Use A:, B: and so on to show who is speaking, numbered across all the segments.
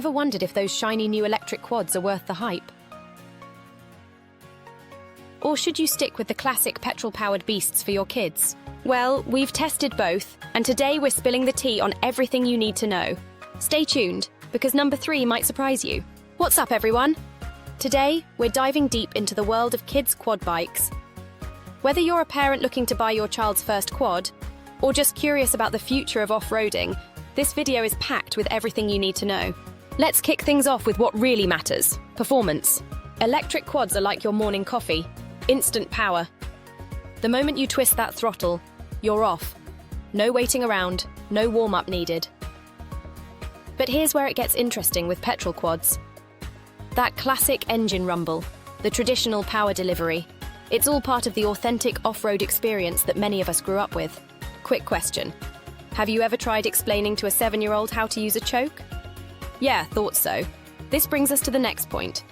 A: Ever wondered if those shiny new electric quads are worth the hype? Or should you stick with the classic petrol-powered beasts for your kids? Well, we've tested both, and today we're spilling the tea on everything you need to know. Stay tuned, because number 3 might surprise you. What's up, everyone? Today, we're diving deep into the world of kids' quad bikes. Whether you're a parent looking to buy your child's first quad, or just curious about the future of off-roading, this video is packed with everything you need to know. Let's kick things off with what really matters: performance. Electric quads are like your morning coffee. Instant power. The moment you twist that throttle, you're off. No waiting around, no warm-up needed. But here's where it gets interesting with petrol quads. That classic engine rumble, the traditional power delivery, it's all part of the authentic off-road experience that many of us grew up with. Quick question. Have you ever tried explaining to a 7-year-old how to use a choke? Yeah, thought so. This brings us to the next point.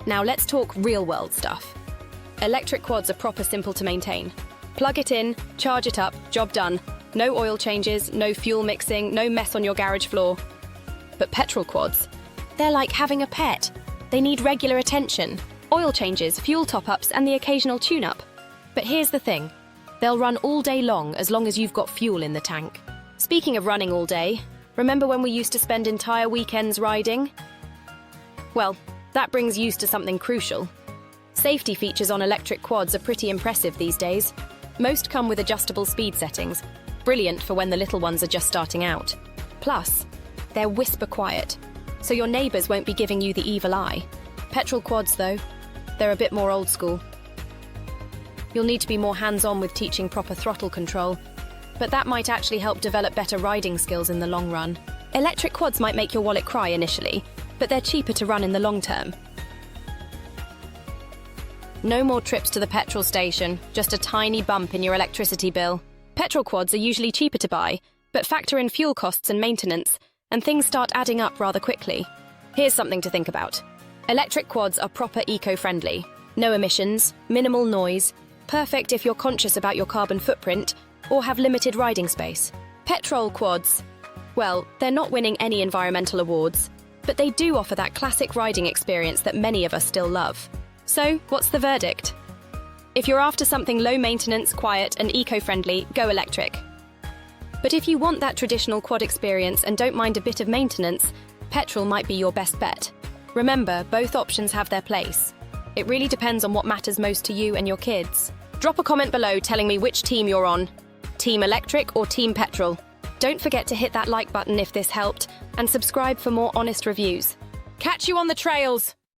A: Now let's talk real-world stuff. Electric quads are proper simple to maintain. Plug it in, charge it up, job done. No oil changes, no fuel mixing, no mess on your garage floor. But petrol quads, they're like having a pet. They need regular attention, oil changes, fuel top-ups, and the occasional tune-up. But here's the thing. They'll run all day long as you've got fuel in the tank. Speaking of running all day, remember when we used to spend entire weekends riding? Well, that brings use to something crucial. Safety features on electric quads are pretty impressive these days. Most come with adjustable speed settings, brilliant for when the little ones are just starting out. Plus, they're whisper quiet, so your neighbours won't be giving you the evil eye. Petrol quads, though, they're a bit more old school. You'll need to be more hands-on with teaching proper throttle control, but that might actually help develop better riding skills in the long run. Electric quads might make your wallet cry initially, but they're cheaper to run in the long term. No more trips to the petrol station, just a tiny bump in your electricity bill. Petrol quads are usually cheaper to buy, but factor in fuel costs and maintenance, and things start adding up rather quickly. Here's something to think about. Electric quads are proper eco-friendly. No emissions, minimal noise, perfect if you're conscious about your carbon footprint or have limited riding space. Petrol quads, well, they're not winning any environmental awards, but they do offer that classic riding experience that many of us still love. So, what's the verdict? If you're after something low maintenance, quiet, and eco-friendly, go electric. But if you want that traditional quad experience and don't mind a bit of maintenance, petrol might be your best bet. Remember, both options have their place. It really depends on what matters most to you and your kids. Drop a comment below telling me which team you're on. Team electric or team petrol? Don't forget to hit that like button if this helped, and subscribe for more honest reviews. Catch you on the trails!